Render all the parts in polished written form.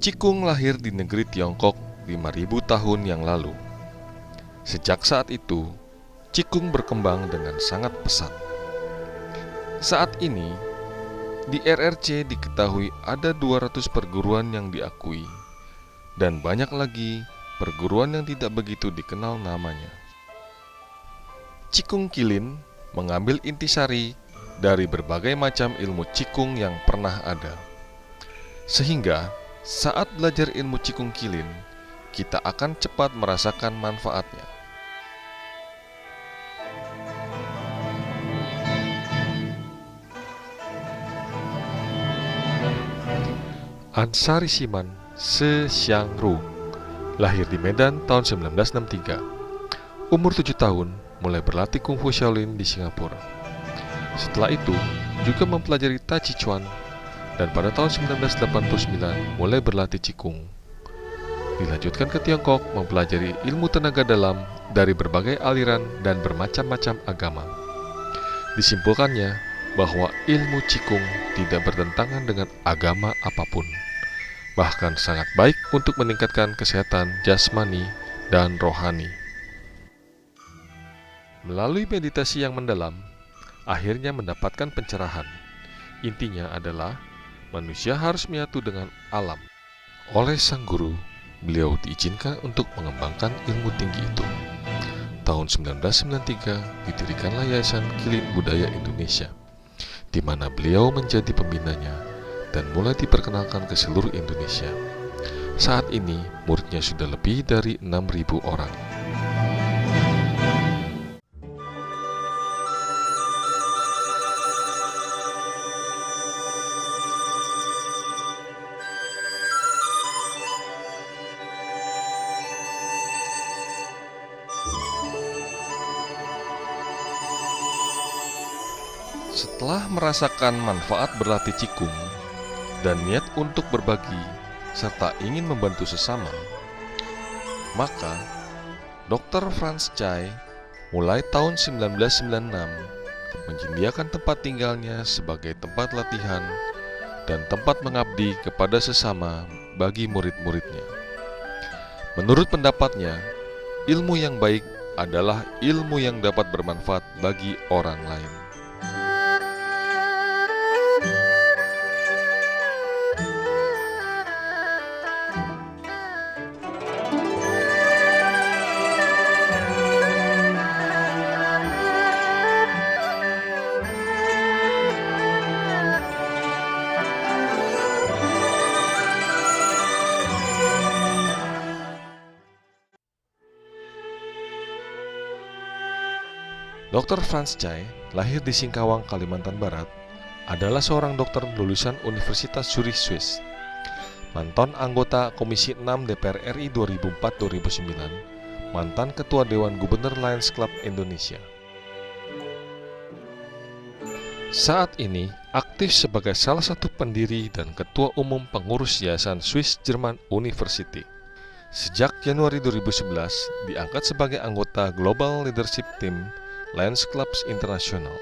Cikung lahir di negeri Tiongkok 5.000 tahun yang lalu. Sejak saat itu, Cikung berkembang dengan sangat pesat. Saat ini, di RRC diketahui ada 200 perguruan yang diakui, dan banyak lagi perguruan yang tidak begitu dikenal namanya. Cikung Kilin mengambil intisari dari berbagai macam ilmu Cikung yang pernah ada. Sehingga saat belajar ilmu Cikung Kilin, kita akan cepat merasakan manfaatnya. Ansari Siman Se Xiangru lahir di Medan tahun 1963. Umur 7 tahun, mulai berlatih kungfu Shaolin di Singapura. Setelah itu, juga mempelajari Tai Chi Chuan, dan pada tahun 1989 mulai berlatih Qigong. Dilanjutkan ke Tiongkok mempelajari ilmu tenaga dalam dari berbagai aliran dan bermacam-macam agama. Disimpulkannya bahwa ilmu Qigong tidak bertentangan dengan agama apapun, bahkan sangat baik untuk meningkatkan kesehatan jasmani dan rohani. Melalui meditasi yang mendalam, akhirnya mendapatkan pencerahan. Intinya adalah manusia harus menyatu dengan alam. Oleh sang guru, beliau diizinkan untuk mengembangkan ilmu tinggi itu. Tahun 1993 didirikanlah Yayasan Kilin Budaya Indonesia, di mana beliau menjadi pembinanya dan mulai diperkenalkan ke seluruh Indonesia. Saat ini muridnya sudah lebih dari 6.000 orang. Setelah merasakan manfaat berlatih Qigong dan niat untuk berbagi serta ingin membantu sesama, maka Dr. Franz Chai mulai tahun 1996 menyediakan tempat tinggalnya sebagai tempat latihan dan tempat mengabdi kepada sesama bagi murid-muridnya. Menurut pendapatnya, ilmu yang baik adalah ilmu yang dapat bermanfaat bagi orang lain. Dr. Franz Chai lahir di Singkawang, Kalimantan Barat, adalah seorang dokter lulusan Universitas Zurich, Swiss. Mantan anggota Komisi 6 DPR RI 2004-2009, mantan Ketua Dewan Gubernur Lions Club Indonesia. Saat ini aktif sebagai salah satu pendiri dan Ketua Umum Pengurus Yayasan Swiss German University. Sejak Januari 2011, diangkat sebagai anggota Global Leadership Team Lions Clubs International.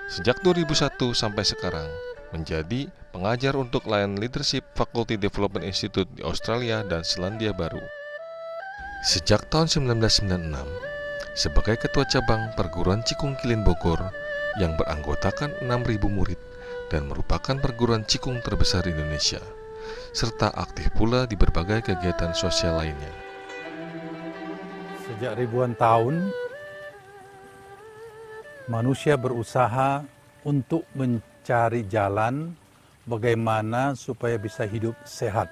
Sejak 2001 sampai sekarang, menjadi pengajar untuk Lion Leadership Faculty Development Institute di Australia dan Selandia Baru. Sejak tahun 1996, sebagai Ketua Cabang Perguruan Qigong Kilin Bogor yang beranggotakan 6.000 murid dan merupakan perguruan Qigong terbesar di Indonesia, serta aktif pula di berbagai kegiatan sosial lainnya. Sejak ribuan tahun, manusia berusaha untuk mencari jalan bagaimana supaya bisa hidup sehat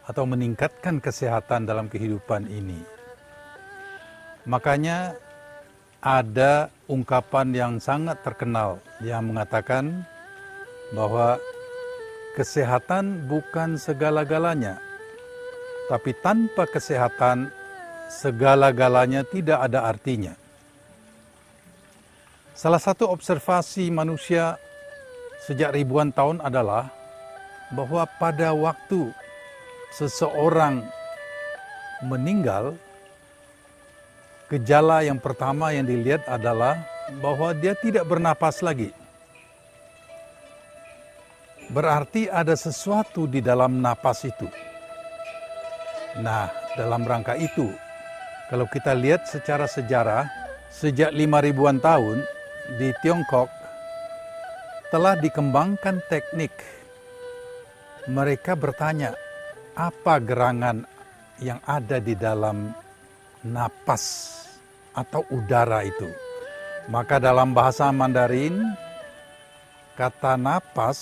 atau meningkatkan kesehatan dalam kehidupan ini. Makanya ada ungkapan yang sangat terkenal yang mengatakan bahwa kesehatan bukan segala-galanya, tapi tanpa kesehatan segala-galanya tidak ada artinya. Salah satu observasi manusia sejak ribuan tahun adalah bahwa pada waktu seseorang meninggal, gejala yang pertama yang dilihat adalah bahwa dia tidak bernapas lagi. berarti ada sesuatu di dalam napas itu. Nah, dalam rangka itu, kalau kita lihat secara sejarah, sejak 5.000-an tahun di Tiongkok telah dikembangkan teknik. Mereka bertanya, apa gerangan yang ada di dalam napas atau udara itu? Maka dalam bahasa Mandarin, kata napas,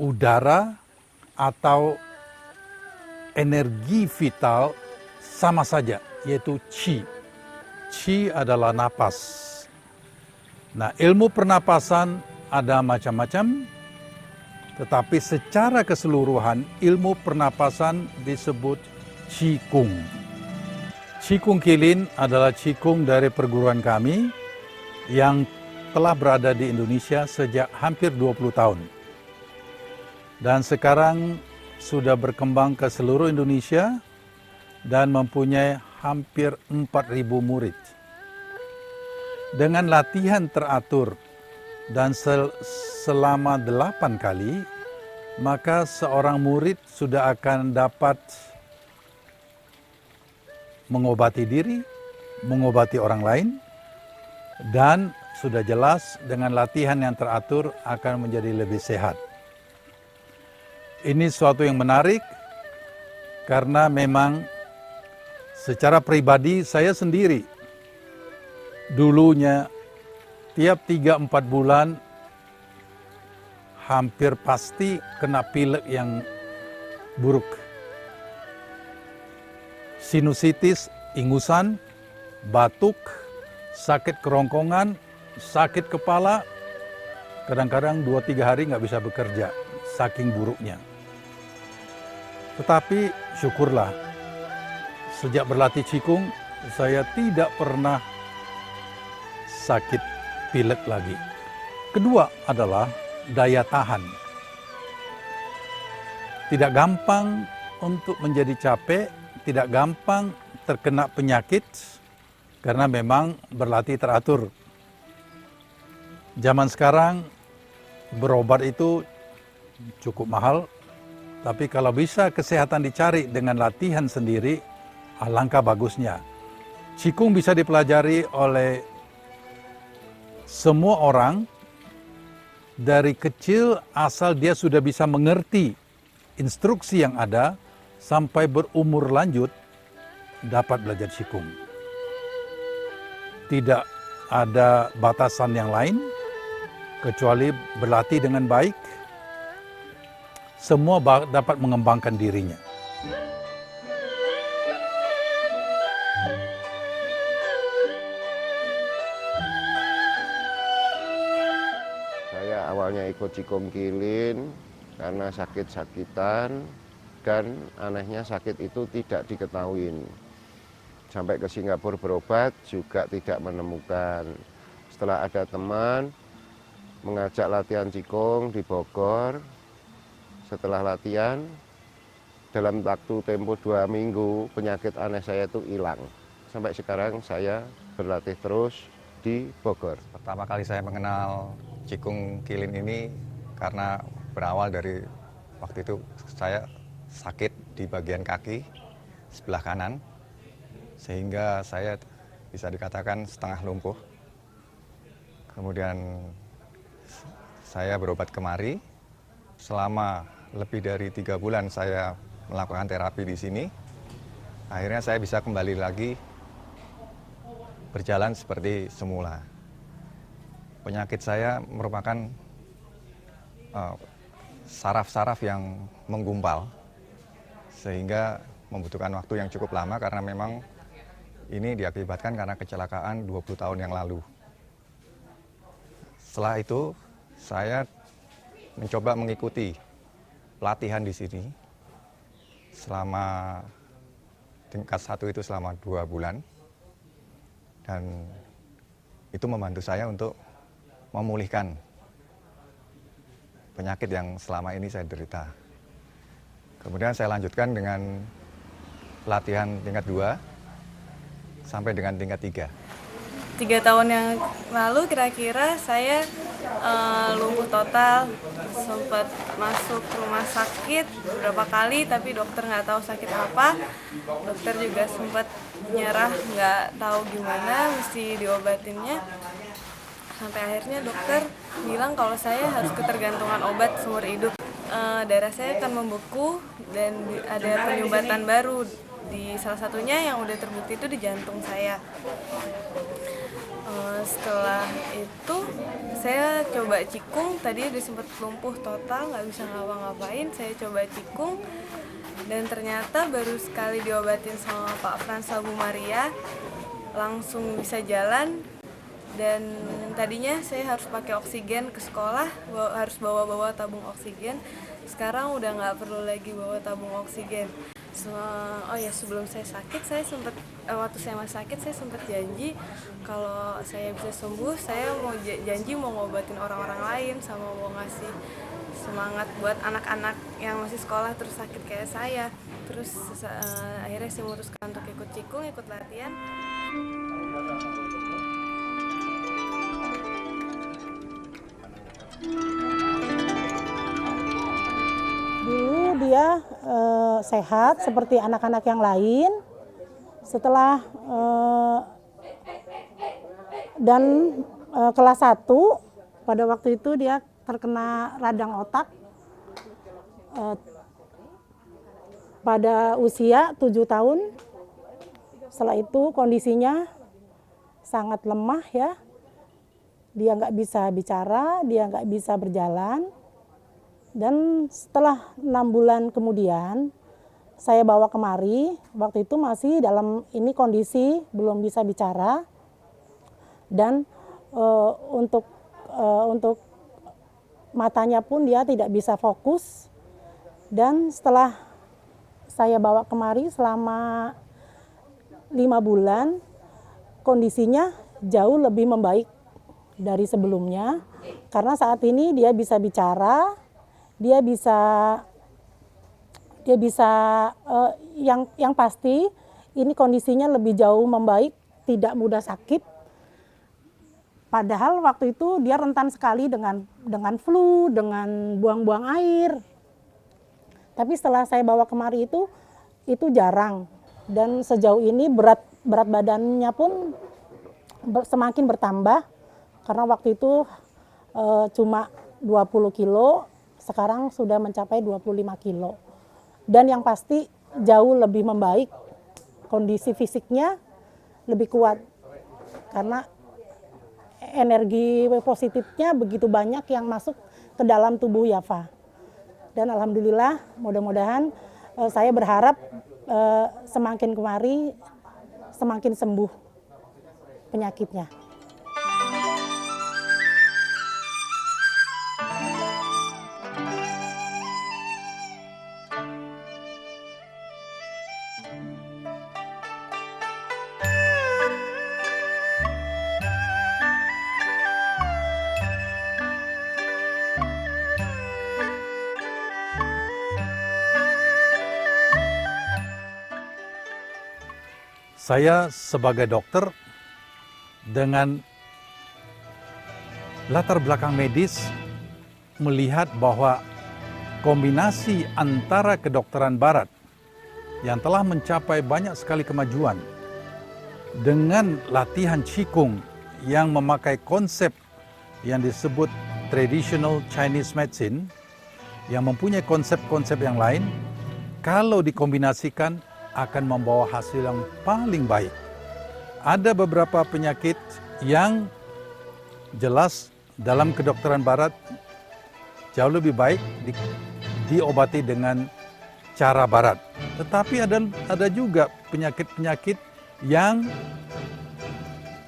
udara, atau energi vital sama saja, yaitu qi. Qi adalah napas. Nah, ilmu pernapasan ada macam-macam, tetapi secara keseluruhan ilmu pernapasan disebut Qigong. Qigong Kilin adalah Qigong dari perguruan kami yang telah berada di Indonesia sejak hampir 20 tahun. Dan sekarang sudah berkembang ke seluruh Indonesia dan mempunyai hampir 4.000 murid. Dengan latihan teratur dan selama 8 kali, maka seorang murid sudah akan dapat mengobati diri, mengobati orang lain, dan sudah jelas dengan latihan yang teratur akan menjadi lebih sehat. Ini suatu yang menarik karena memang secara pribadi saya sendiri dulunya tiap 3-4 bulan hampir pasti kena pilek yang buruk. Sinusitis, ingusan, batuk, sakit kerongkongan, sakit kepala, kadang-kadang 2-3 hari nggak bisa bekerja, saking buruknya. Tetapi syukurlah, sejak berlatih Qigong, saya tidak pernah sakit pilek lagi. Kedua adalah daya tahan. Tidak gampang untuk menjadi capek, tidak gampang terkena penyakit, karena memang berlatih teratur. Zaman sekarang berobat itu cukup mahal, tapi kalau bisa kesehatan dicari dengan latihan sendiri, alangkah bagusnya. Qigong bisa dipelajari oleh semua orang dari kecil asal dia sudah bisa mengerti instruksi yang ada sampai berumur lanjut dapat belajar Qigong. Tidak ada batasan yang lain kecuali berlatih dengan baik, semua dapat mengembangkan dirinya. Saya awalnya ikut Qigong Kilin karena sakit-sakitan dan anehnya sakit itu tidak diketahui. Sampai ke Singapura berobat juga tidak menemukan. Setelah ada teman mengajak latihan Qigong di Bogor, setelah latihan dalam waktu tempo 2 minggu penyakit aneh saya itu hilang. Sampai sekarang saya berlatih terus di Bogor. Pertama kali saya mengenal Qigong Kilin ini karena berawal dari waktu itu saya sakit di bagian kaki sebelah kanan, sehingga saya bisa dikatakan setengah lumpuh. Kemudian saya berobat kemari, selama lebih dari 3 bulan saya melakukan terapi di sini. Akhirnya saya bisa kembali lagi berjalan seperti semula. Penyakit saya merupakan saraf-saraf yang menggumpal, sehingga membutuhkan waktu yang cukup lama karena memang ini diakibatkan karena kecelakaan 20 tahun yang lalu. Setelah itu, saya mencoba mengikuti pelatihan di sini selama tingkat 1 itu selama 2 bulan. Dan itu membantu saya untuk memulihkan penyakit yang selama ini saya derita. Kemudian saya lanjutkan dengan latihan tingkat 2 sampai dengan tingkat 3. 3 tahun yang lalu kira-kira saya lumpuh total sempat masuk rumah sakit beberapa kali, tapi dokter nggak tahu sakit apa. Dokter juga sempat nyerah, nggak tahu gimana mesti diobatinnya. Sampai akhirnya dokter bilang kalau saya harus ketergantungan obat seumur hidup. Darah saya akan membeku dan ada penyumbatan baru di salah satunya yang udah terbukti itu di jantung saya. Setelah itu saya coba Qigong, tadi udah sempat lumpuh total, nggak bisa ngapa-ngapain. Saya coba Qigong dan ternyata baru sekali diobatin sama Pak Frans Abu Maria langsung bisa jalan. Dan tadinya saya harus pakai oksigen ke sekolah, harus bawa tabung oksigen. Sekarang udah nggak perlu lagi bawa tabung oksigen. Oh ya, sebelum saya sakit, waktu saya masih sakit saya sempat janji kalau saya bisa sembuh, saya mau janji mau ngobatin orang-orang lain sama mau ngasih semangat buat anak-anak yang masih sekolah terus sakit kayak saya. Terus akhirnya saya memutuskan untuk ikut Qigong, ikut latihan. Dulu dia sehat seperti anak-anak yang lain. Setelah kelas 1, pada waktu itu dia terkena radang otak. Pada usia 7 tahun. Setelah itu kondisinya sangat lemah ya. Dia nggak bisa bicara, dia nggak bisa berjalan. Dan setelah 6 bulan kemudian, saya bawa kemari. Waktu itu masih dalam kondisi belum bisa bicara. Dan untuk matanya pun dia tidak bisa fokus. Dan setelah saya bawa kemari selama 5 bulan, kondisinya jauh lebih membaik dari sebelumnya. Karena saat ini dia bisa bicara, dia bisa yang pasti ini kondisinya lebih jauh membaik, tidak mudah sakit. Padahal waktu itu dia rentan sekali dengan flu, dengan buang-buang air. Tapi setelah saya bawa kemari itu jarang. Dan sejauh ini berat badannya pun semakin bertambah. Karena waktu itu cuma 20 kilo, sekarang sudah mencapai 25 kilo. Dan yang pasti jauh lebih membaik, kondisi fisiknya lebih kuat. Karena energi positifnya begitu banyak yang masuk ke dalam tubuh Yafa. Dan alhamdulillah, mudah-mudahan saya berharap semakin kemari semakin sembuh penyakitnya. Saya sebagai dokter dengan latar belakang medis melihat bahwa kombinasi antara kedokteran barat yang telah mencapai banyak sekali kemajuan dengan latihan Qigong yang memakai konsep yang disebut traditional Chinese medicine yang mempunyai konsep-konsep yang lain, kalau dikombinasikan akan membawa hasil yang paling baik. Ada beberapa penyakit yang jelas dalam kedokteran barat jauh lebih baik diobati dengan cara barat. Tetapi ada juga penyakit-penyakit yang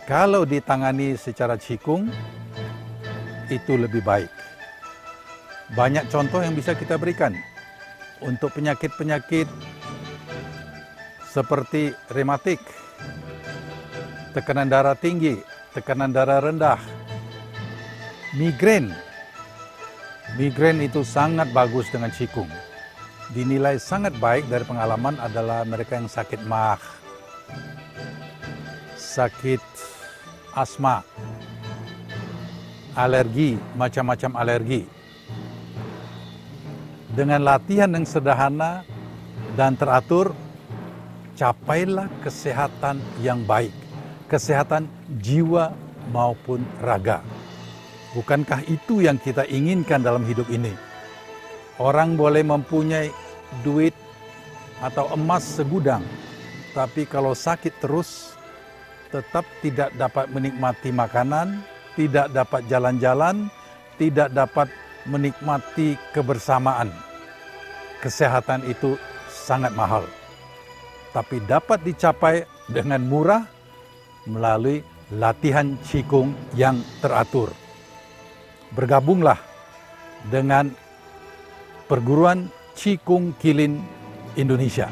kalau ditangani secara Qigong itu lebih baik. Banyak contoh yang bisa kita berikan untuk penyakit-penyakit seperti rematik, tekanan darah tinggi, tekanan darah rendah, migrain. Migrain itu sangat bagus dengan Qigong. Dinilai sangat baik dari pengalaman adalah mereka yang sakit maag, sakit asma, alergi, macam-macam alergi. Dengan latihan yang sederhana dan teratur, capailah kesehatan yang baik, kesehatan jiwa maupun raga. Bukankah itu yang kita inginkan dalam hidup ini? Orang boleh mempunyai duit atau emas segudang, tapi kalau sakit terus, tetap tidak dapat menikmati makanan, tidak dapat jalan-jalan, tidak dapat menikmati kebersamaan. Kesehatan itu sangat mahal, tapi dapat dicapai dengan murah melalui latihan Qigong yang teratur. Bergabunglah dengan perguruan Qigong Kilin Indonesia.